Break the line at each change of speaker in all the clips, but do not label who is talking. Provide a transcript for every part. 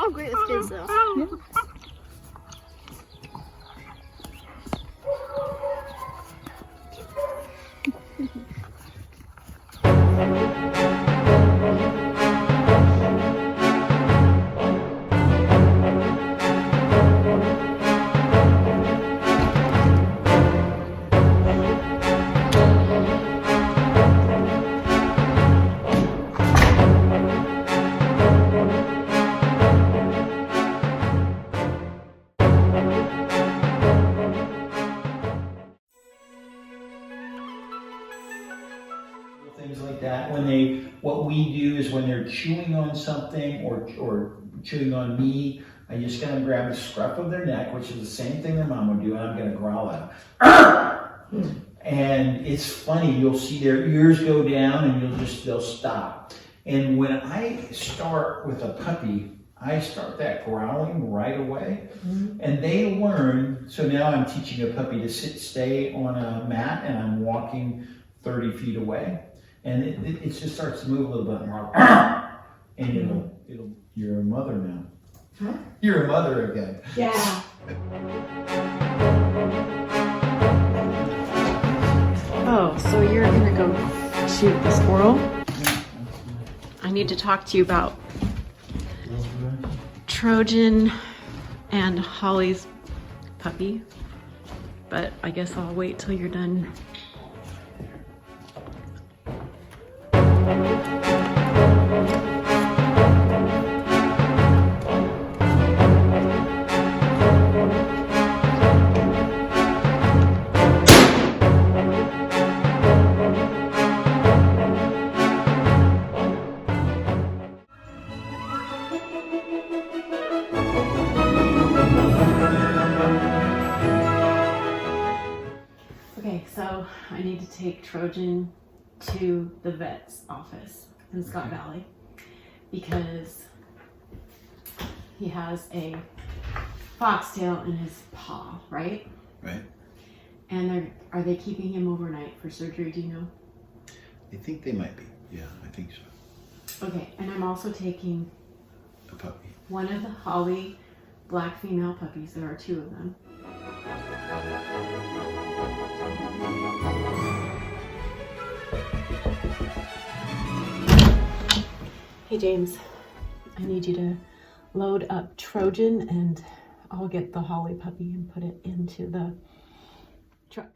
all great with kids though.
Yeah.
Things like that. What we do is when they're chewing on something or chewing on me, I just kind of grab the scruff of their neck, which is the same thing their mom would do, and I'm going to growl at them. And it's funny, you'll see their ears go down and they'll stop. And when I start with a puppy, I start that growling right away. And they learn, so now I'm teaching a puppy to stay on a mat, and I'm walking 30 feet away. And it just starts to move a little bit more. And you're a mother now.
Huh?
You're a mother again.
Yeah.
Oh, so you're gonna go shoot the squirrel? I need to talk to you about Trojan and Holly's puppy, but I guess I'll wait till you're done. Okay, so I need to take Trojan to the vet's office in Scott Valley because he has a foxtail in his paw, right?
Right.
And are they keeping him overnight for surgery, do you know?
I think they might be. Yeah, I think so.
Okay, and I'm also taking
A puppy.
one of the Holly black female puppies. There are 2 of them. Hey James, I need you to load up Trojan and I'll get the Holly puppy and put it into the truck.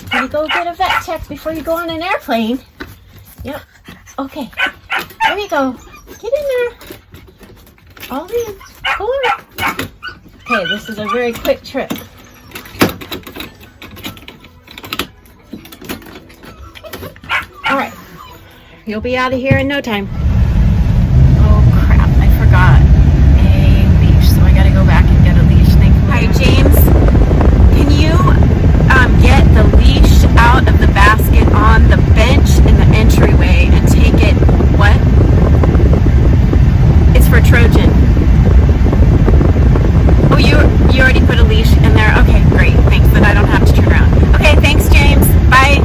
Can you go get a vet check before you go on an airplane? Yep. Okay. There you go. Get in there. All in. Go on. Okay, this is a very quick trip. All right. You'll be out of here in no time. Oh crap, I forgot a leash, so I gotta go back and get a leash. Hi, James. Can you get the leash out of the basket on the bench in the entryway and take it? What? It's for Trojan. Oh, you already put a leash in there? Okay, great. Thanks, then I don't have to turn around. Okay, thanks, James. Bye.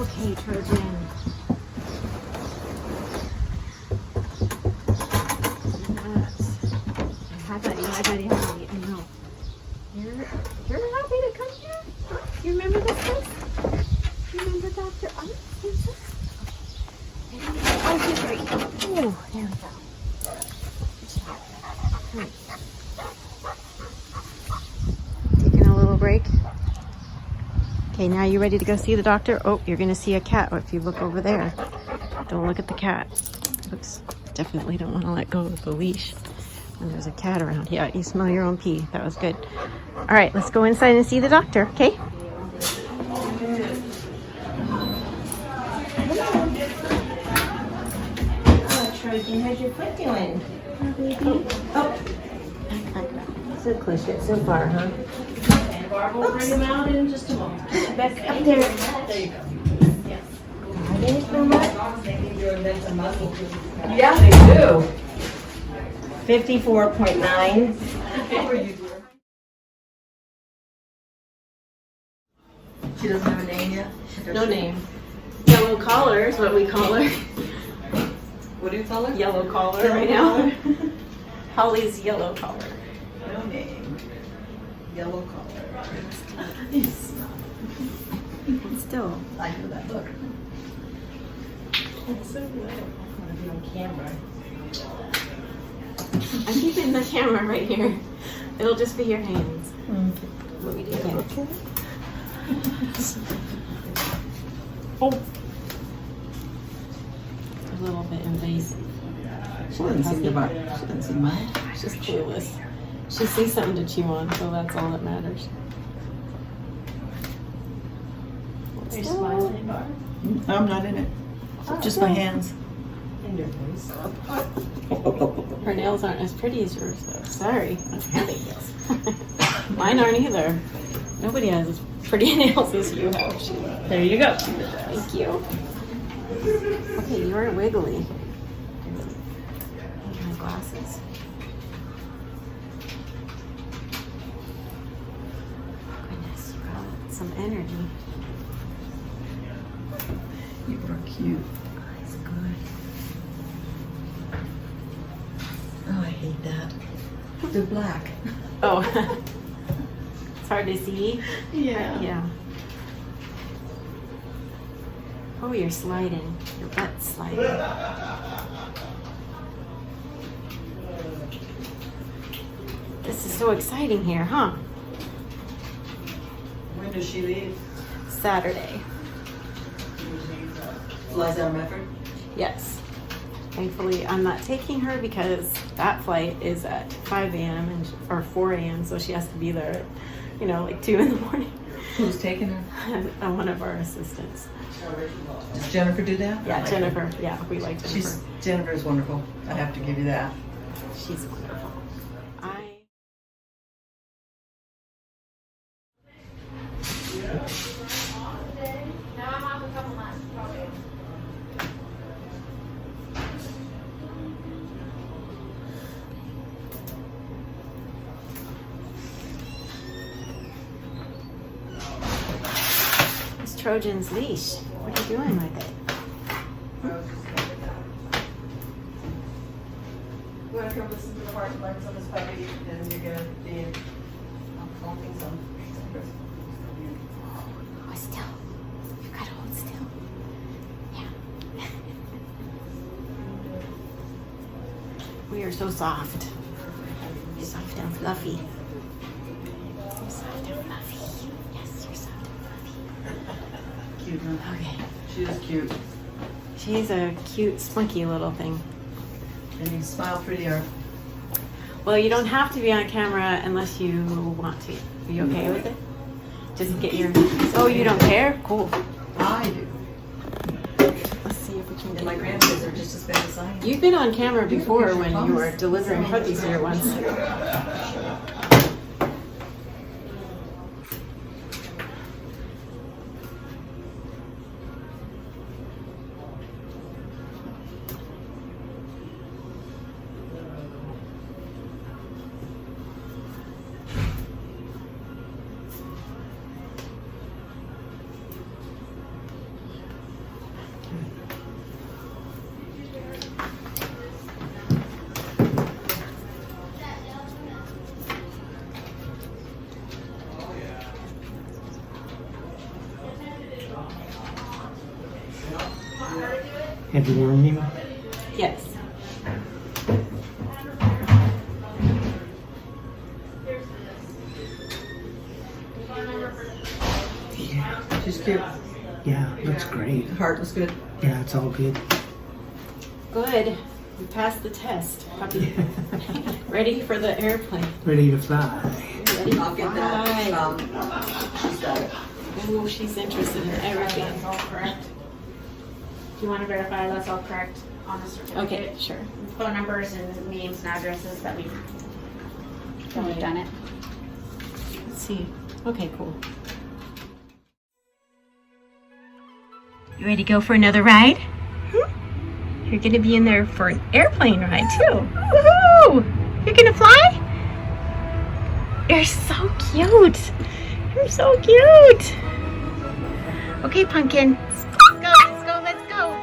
Okay, Trojan. Hi, buddy. Hi, buddy. Hi, buddy. I know. You're happy to come here? You remember this place? You remember Dr. Art's? Oh, she's great. Oh, there we go. Taking a little break. Okay, now you ready to go see the doctor? Oh, you're gonna see a cat if you look over there. Don't look at the cat. Looks, definitely don't want to let go of the leash when there's a cat around. Yeah, you smell your own pee. That was good. All right, let's go inside and see the doctor, okay?
Oh, Trojan, how's your foot doing? Oh. So close yet so far, huh?
And Marble will bring him out in just a moment.
Back up there.
There you go.
Are they so much?
Yeah, they do.
54.9.
She doesn't have a name yet?
No name. Yellow collar is what we call her.
What do you call her?
Yellow collar right now. Holly's yellow collar.
No name. Yellow collar.
Still.
I know that book.
It's so good.
I want to be on camera.
I'm keeping the camera right here. It'll just be your hands. What we do again. Oh. A little bit invasive.
She doesn't seem to mind. She doesn't seem to mind.
She's clueless. She sees something to chew on, so that's all that matters.
Are you smiling, Barb?
I'm not in it. Just my hands.
And your voice.
Her nails aren't as pretty as yours, though. Sorry. Mine aren't either. Nobody has as pretty nails as you have.
There you go.
Thank you. Okay, you're wiggly. My glasses. Goodness, you got some energy.
You are cute.
That's good.
Oh, I hate that. They're black.
Oh, it's hard to see.
Yeah.
Yeah. Oh, you're sliding. Your butt's sliding. This is so exciting here, huh?
When does she leave?
Saturday.
Flies out of Medford?
Yes. Thankfully, I'm not taking her because that flight is at 5 a.m. or 4 a.m. So she has to be there at, like 2 in the morning.
Who's taking her?
One of our assistants.
Does Jennifer do that?
Yeah,
I like
Jennifer.
her.
Yeah, we like Jennifer.
Jennifer's wonderful. I have to give you that.
She's wonderful. It's Trojan's leash. What are you doing with it?
You want to come listen to the heart legs on this puppy, and you're going to be clumping some.
Hold still. You gotta hold still. Yeah. We are so soft. Soft and fluffy. You're soft and fluffy. Yes, you're soft and fluffy.
Cute, huh?
Okay.
She is cute.
She's a cute, spunky little thing.
And you smile prettier.
Well, you don't have to be on camera unless you want to. Are you okay with it? Just get your... Oh, you don't care? Cool.
I do.
Let's see if we can
And
get...
my grandkids are just as bad as I am.
You've been on camera before when you were delivering puppies here once.
Have you worn him?
Yes.
Yeah.
She's cute.
Yeah, looks great.
Heart was good.
Yeah, it's all good.
Good. We passed the test. Puppy. Ready for the airplane.
Ready to fly.
Ready to
I'll get
fly.
that. She's got it.
Oh, she's interested in everything.
That's all correct. Do you want to verify that's all correct on the certificate?
Okay, sure.
Phone numbers and names and addresses that we've done it.
Let's see. Okay, cool.
You ready to go for another ride? You're gonna be in there for an airplane ride too. Woohoo! You're gonna fly? You're so cute. You're so cute. Okay, Pumpkin. Let's go, let's go, let's go.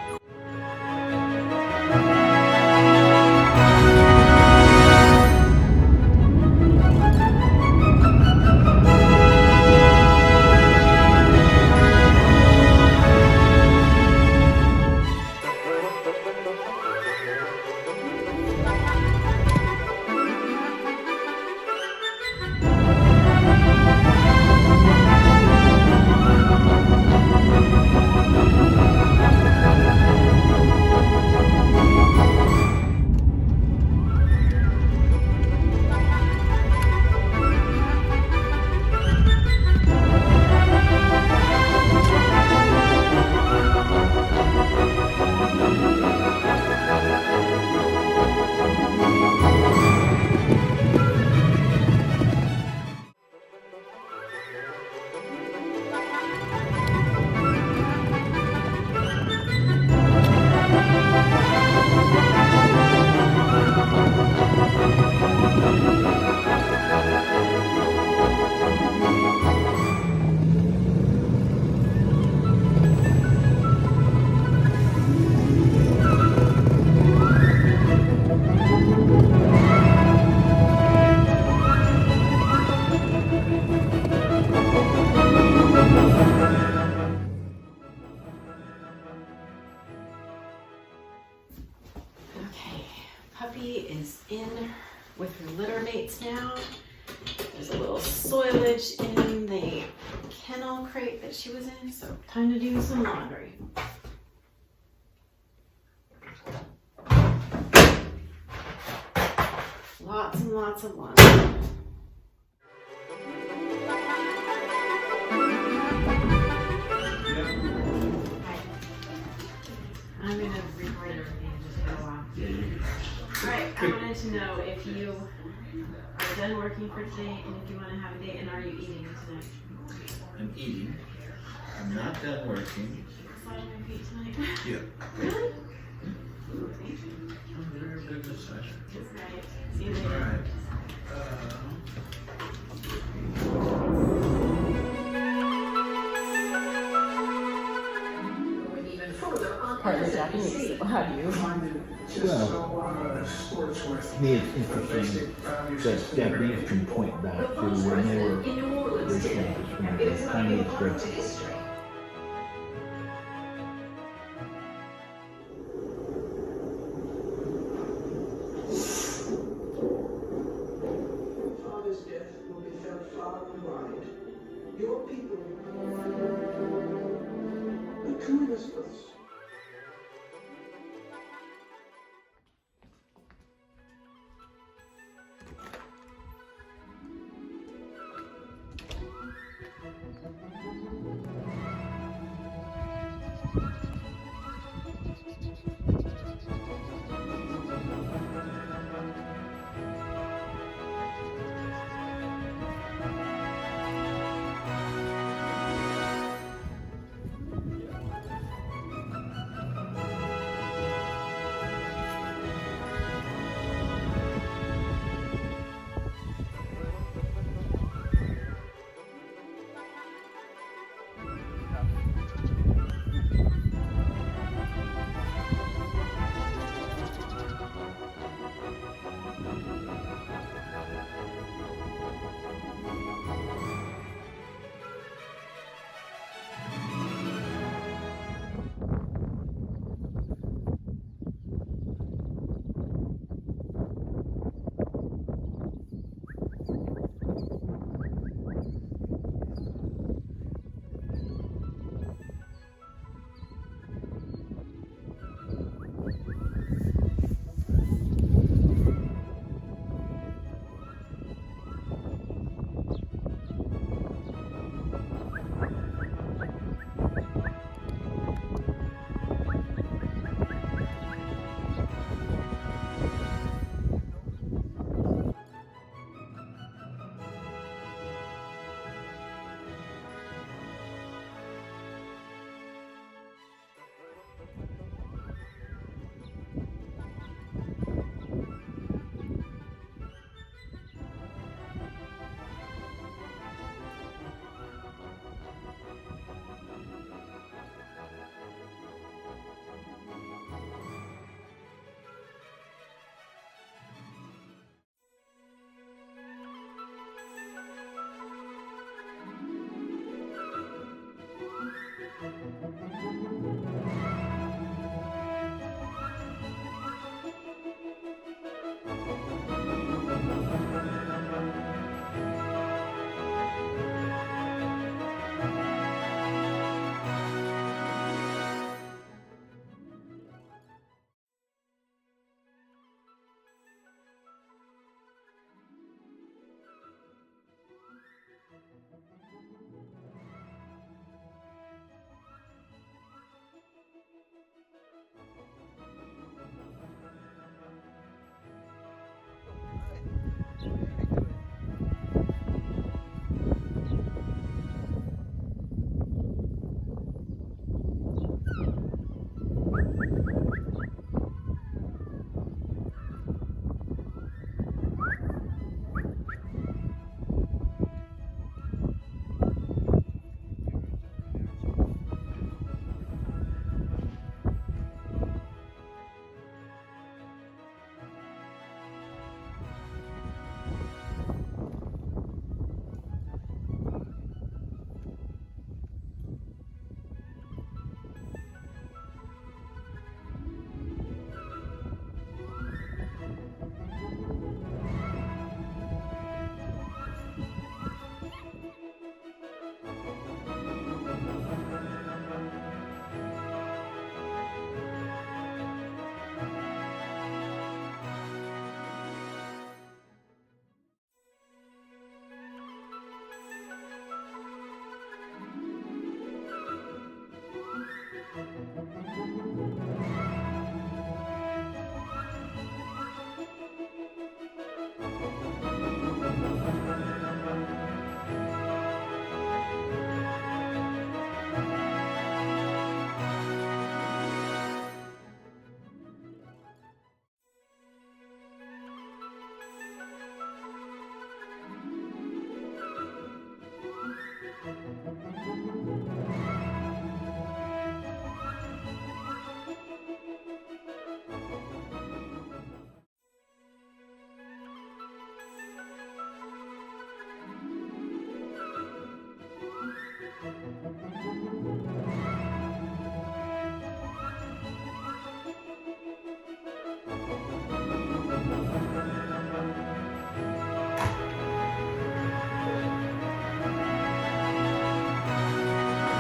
Okay, Puppy is in with her litter mates now. There's a little soilage in the kennel crate that she was in, so time to do some laundry. Lots and lots of laundry. I'm gonna record everything and just go on. Alright, I wanted to know if you are done working for today and if you want to have a date, and are you eating tonight?
I'm eating. I'm not done working.
Slide on your feet tonight?
Yeah.
Really?
I'm very good massage.
Alright, see you
All
later.
right.
Partly Japanese, so have you?
Well, to me it's interesting that Japanese can point back to when they were originally described. Chinese great.
Father's death will be felt far and wide. Your people are join us for this.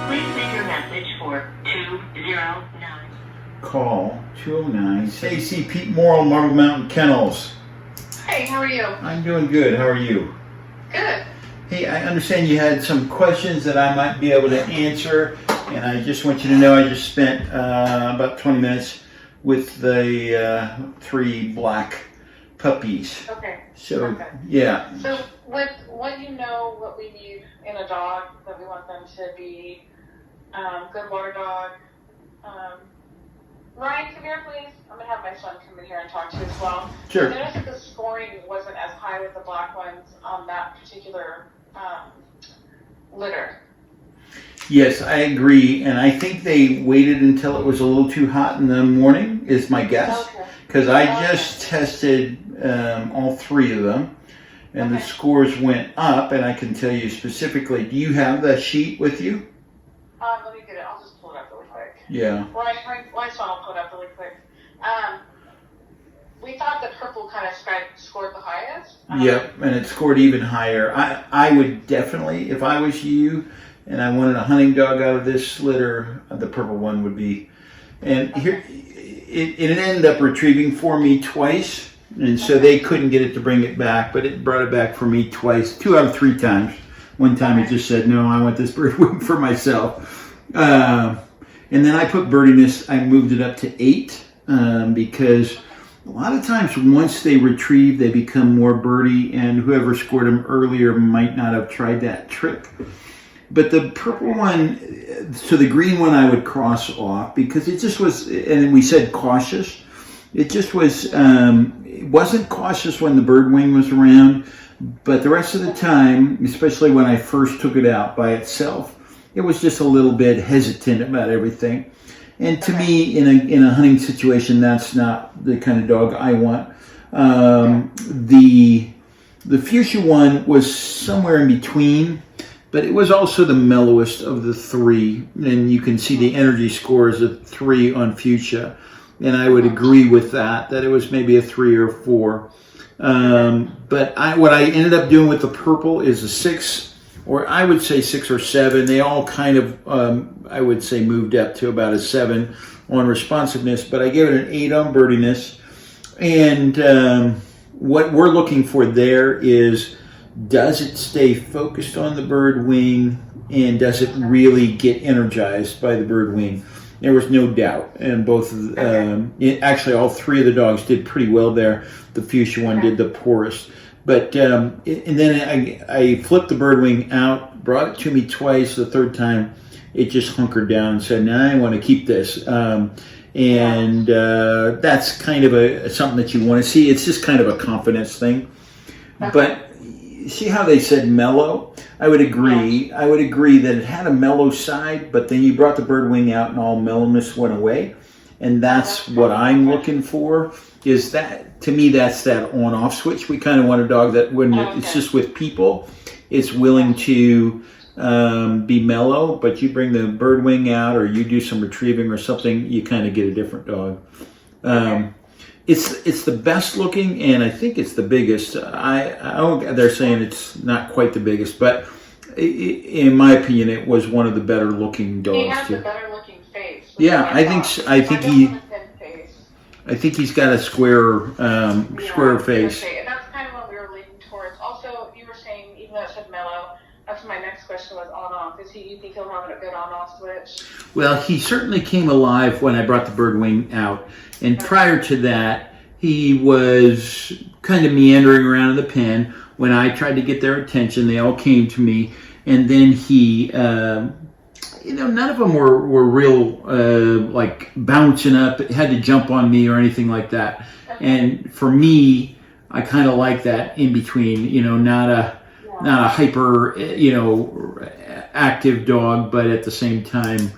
Please leave your message for 209.
Call 209. Stacy, Pete Morrill, Marble Mountain Kennels.
Hey, how are you?
I'm doing good. How are you?
Good.
Hey, I understand you had some questions that I might be able to answer, and I just want you to know I just spent about 20 minutes with the 3 black puppies.
Okay.
So,
Okay.
yeah.
So, when you know what we need in a dog, that we want them to be good water dog. Ryan, come here, please. I'm going to have my son come in here and talk to you as well.
Sure.
I noticed that the scoring wasn't as high with the black ones on that particular litter.
Yes, I agree, and I think they waited until it was a little too hot in the morning, is my guess.
Okay.
Because I just tested all 3 of them, and the scores went up, and I can tell you specifically. Do you have the sheet with you?
Let me get it. I'll just pull it up really quick.
Yeah.
My son will pull it up really quick. We thought the purple kind of scored the highest.
Yep, and it scored even higher. I would definitely, if I was you, and I wanted a hunting dog out of this litter, the purple one would be. And here, it ended up retrieving for me twice, and so they couldn't get it to bring it back, but it brought it back for me twice, 2 out of 3 times. One time it just said, no, I want this bird wing for myself. And then I put birdiness, I moved it up to 8, because a lot of times once they retrieve, they become more birdie, and whoever scored them earlier might not have tried that trick. But the purple one, so the green one I would cross off, because it just was, and we said cautious. It just was, it wasn't cautious when the bird wing was around, but the rest of the time, especially when I first took it out by itself, it was just a little bit hesitant about everything. And to me, in a hunting situation, that's not the kind of dog I want. The fuchsia one was somewhere in between, but it was also the mellowest of the 3. And you can see the energy scores of 3 on fuchsia. And I would agree with that it was maybe a 3 or 4. But what I ended up doing with the purple is a 6, or I would say 6 or 7. They all kind of, I would say, moved up to about a 7 on responsiveness, but I gave it an 8 on birdiness. And what we're looking for there is, does it stay focused on the bird wing, and does it really get energized by the bird wing? There was no doubt, and both, actually all 3 of the dogs did pretty well there. The fuchsia one did the poorest. But, and then I flipped the bird wing out, brought it to me twice. The 3rd time, it just hunkered down and said, "Nah, I want to keep this." That's kind of something that you want to see. It's just kind of a confidence thing. But see how they said mellow? I would agree. I would agree that it had a mellow side, but then you brought the bird wing out and all mellowness went away. And that's what I'm looking for, is that, to me, that's that on-off switch. We kind of want a dog that, when it's just with people, it's willing to be mellow, but you bring the bird wing out or you do some retrieving or something, you kind of get a different dog. It's the best looking, and I think it's the biggest. They're saying it's not quite the biggest, but in my opinion, it was one of the better looking dogs. He
has the better looking face.
Yeah, I think he's got a square face.
And that's kind of what we were leaning towards. Also, you were saying, even though it said mellow, that's my next question was on-off. You think he'll have a good on-off switch?
Well, he certainly came alive when I brought the bird wing out. And prior to that, he was kind of meandering around in the pen. When I tried to get their attention, they all came to me. And then he, none of them were real, like bouncing up, had to jump on me or anything like that. And for me, I kind of like that in between, not a hyper, active dog, but at the same time,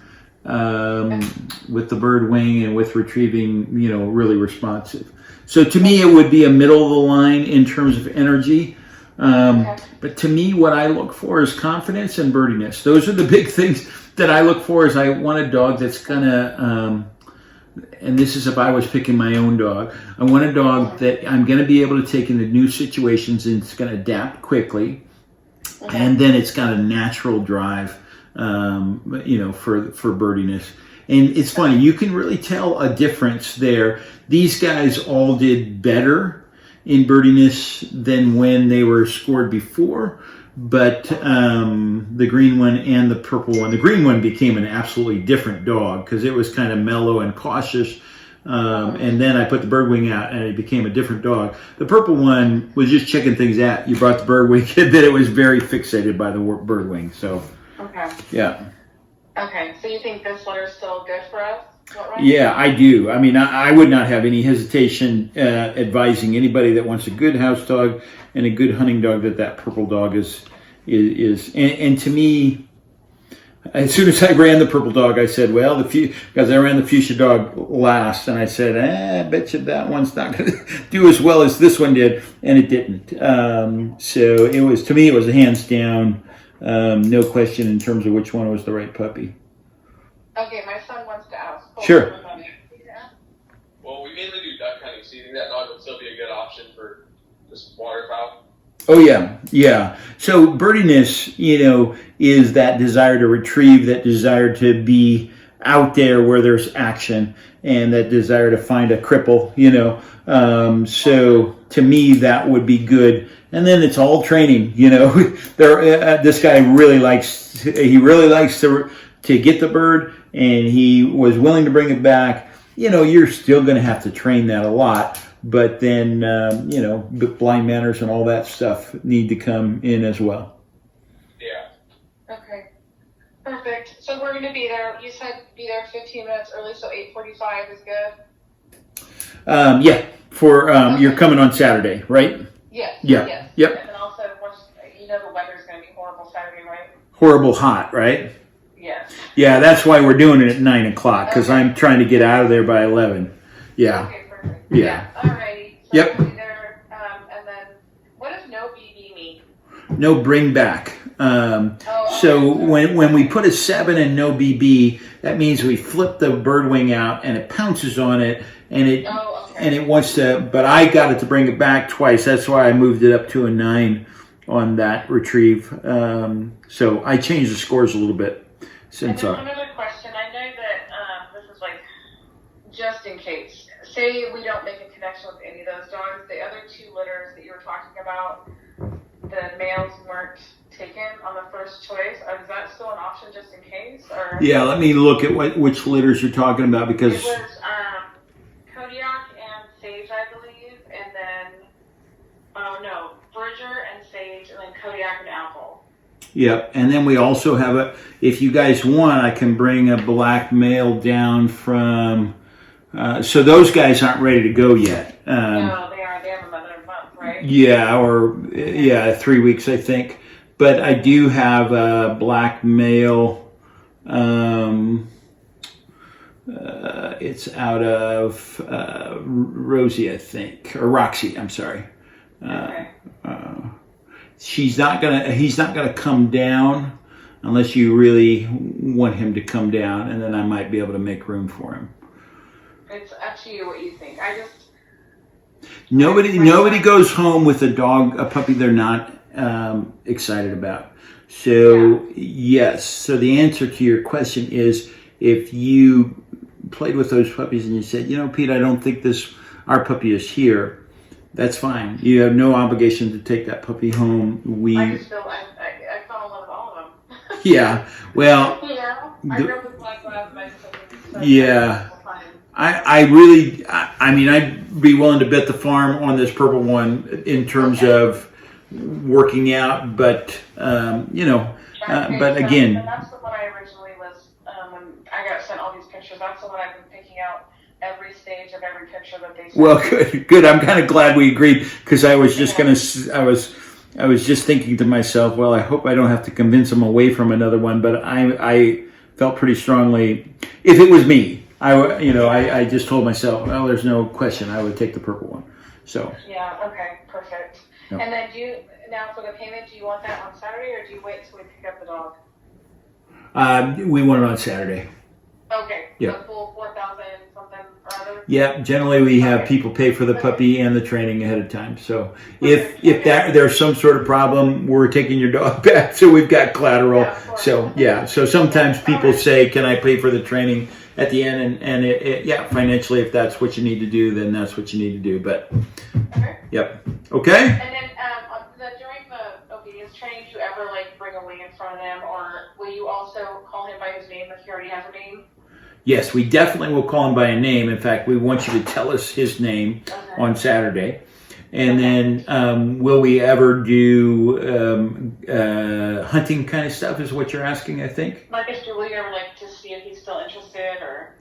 with the bird wing and with retrieving, really responsive. So to me, it would be a middle of the line in terms of energy. But to me, what I look for is confidence and birdiness. Those are the big things that I look for. Is I want a dog that's gonna, and this is if I was picking my own dog, I want a dog that I'm gonna be able to take into new situations and it's gonna adapt quickly. And then it's got a natural drive. for birdiness. And it's funny, you can really tell a difference there. These guys all did better in birdiness than when they were scored before, but the green one and the purple one, the green one became an absolutely different dog because it was kind of mellow and cautious. And then I put the bird wing out and it became a different dog. The purple one was just checking things out. You brought the bird wing and then it was very fixated by the bird wing. So,
Okay.
yeah.
Okay, so you think this litter is still good for us? Right?
Yeah, I do. I mean, I would not have any hesitation advising anybody that wants a good house dog and a good hunting dog that purple dog is. And to me, as soon as I ran the purple dog, I said, well, because I ran the fuchsia dog last, and I said, I bet you that one's not going to do as well as this one did, and it didn't. So it was, to me, it was a hands down, no question in terms of which one was the right puppy.
Okay, my son wants to ask.
Sure.
Well, we mainly do duck hunting, so you think that dog would still be a good option for just waterfowl?
Oh yeah. So birdiness, is that desire to retrieve, that desire to be out there where there's action, and that desire to find a cripple, So to me, that would be good. And then it's all training, This guy really likes to get the bird, and he was willing to bring it back. You're still going to have to train that a lot. But then, blind manners and all that stuff need to come in as well.
Yeah. Okay. Perfect. So we're going to be there. You said be there 15 minutes early, so 8:45 is good?
Yeah. You're coming on Saturday, right?
Yes.
Yeah.
Yes.
Yep.
And then also, the weather's going to be horrible Saturday, right?
Horrible hot, right?
Yes.
Yeah, that's why we're doing it at 9 o'clock, because I'm trying to get out of there by 11. Yeah.
Okay, perfect.
Yeah.
Alrighty. So
Yep.
we'll be there, and then, what does no BB mean?
No bring back. So when we put a 7 and no BB, that means we flip the bird wing out and it pounces on it, and it wants to. But I got it to bring it back twice. That's why I moved it up to a 9 on that retrieve. So I changed the scores a little bit since.
Another question. I know that this is just in case. Say we don't make a connection with any of those dogs. The other 2 litters that you were talking about, the males weren't taken on the first choice. Is that still an option just in case? Or? Yeah,
let me look at which litters you're talking about, because
it was Kodiak and Sage, I believe, and then Bridger and Sage, and then Kodiak and Apple.
Yep, and then we also have if you guys want, I can bring a black male down from. So those guys aren't ready to go yet.
No, they are. They have another month, right?
Yeah, 3 weeks, I think. But I do have a black male. It's out of Rosie, I think, or Roxy. I'm sorry.
Okay.
He's not gonna come down unless you really want him to come down, and then I might be able to make room for him.
It's up to you what you think.
Nobody goes home with a puppy they're not excited about. So yes. So the answer to your question is, if you played with those puppies and you said, Pete, I don't think our puppy is here, that's fine. You have no obligation to take that puppy home.
I just feel I fell in love with all of them.
Yeah. Well.
I grew up with black labs, but
yeah. I'd be willing to bet the farm on this purple one in terms of working out, but but again.
And that's the one I originally was, when I got sent all these pictures, that's the one I've been picking out every stage of every picture that they sent.
Well, good. I'm kind of glad we agreed, because I was just I was just thinking to myself, well, I hope I don't have to convince them away from another one, but I felt pretty strongly, if it was me, I just told myself, well, there's no question, I would take the purple one. So.
Yeah. Okay. Perfect. Yep. And then now for the payment, do you want that on Saturday, or do you wait till we pick up the dog?
We want it on Saturday.
Okay.
Yeah.
The full 4,000 something or other.
Yeah, generally we have people pay for the puppy and the training ahead of time. So if there's some sort of problem, we're taking your dog back, so we've got collateral. So yeah, so sometimes people say, "Can I pay for the training at the end?" And yeah, financially, if that's what you need to do, then that's what you need to do. But yep, okay.
And then during the obedience training, do you ever like bring a wing in front of them, or will you also call him by his name if he already has a name?
Yes, we definitely will call him by a name. In fact, we want you to tell us his name on Saturday. And then will we ever do hunting kind of stuff is what you're asking, I think?
Like, will you ever like to see if he's still interested, or?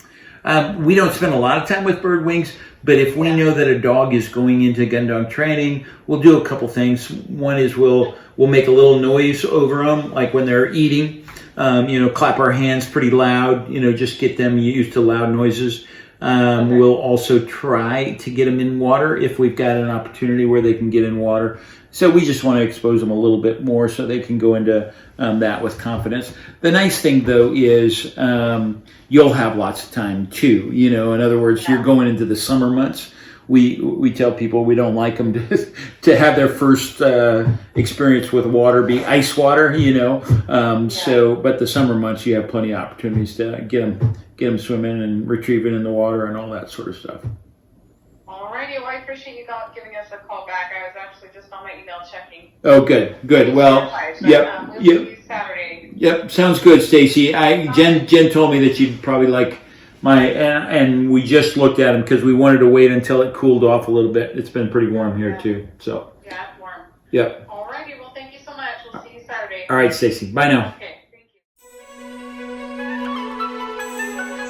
We don't spend a lot of time with bird wings, but if we know that a dog is going into gun dog training, we'll do a couple things. One is we'll make a little noise over them, like when they're eating. Clap our hands pretty loud, just get them used to loud noises. We'll also try to get them in water if we've got an opportunity where they can get in water. So we just want to expose them a little bit more so they can go into that with confidence. The nice thing, though, is you'll have lots of time, too. In other words, you're going into the summer months. We tell people we don't like them to have their first experience with water be ice water, but the summer months you have plenty of opportunities to get them swimming and retrieving in the water and all that sort of stuff.
Alrighty, well, I appreciate you giving us a call back. I was actually just on my email checking.
Oh, good. Well,
we'll see you Saturday.
Yep, sounds good, Stacy. Jen told me that you'd probably like and we just looked at them because we wanted to wait until it cooled off a little bit. It's been pretty warm here too, so.
Yeah, it's warm.
Yep.
Alrighty, well, thank you so much. We'll see you Saturday.
All right, Stacy. Bye now.
Okay, thank you.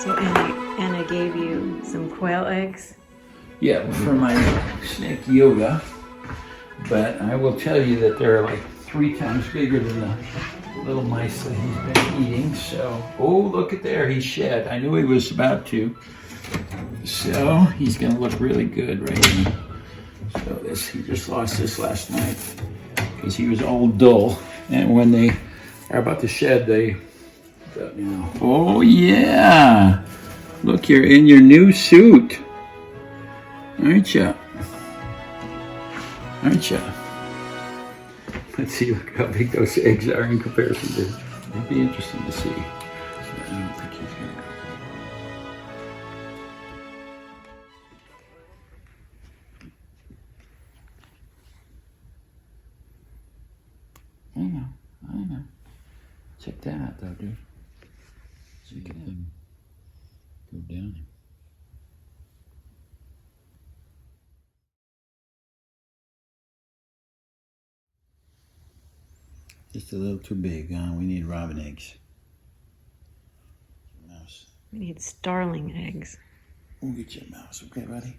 So Anna gave you some quail eggs.
Yeah, for my snake Yoda, but I will tell you that they're like 3 times bigger than the little mice that he's been eating. So, oh, look at there, he shed. I knew he was about to. So he's gonna look really good right now. So he just lost this last night because he was all dull. And when they are about to shed, oh yeah, look, you're in your new suit, aren't you? Aren't you? Let's see how big those eggs are in comparison to. It'll be interesting to see. I don't think he's gonna. I know. Check that out, though, dude. Check it out. Go down. Just a little too big, huh? We need robin eggs. Mouse.
We need starling eggs.
We'll get you a mouse, okay, buddy?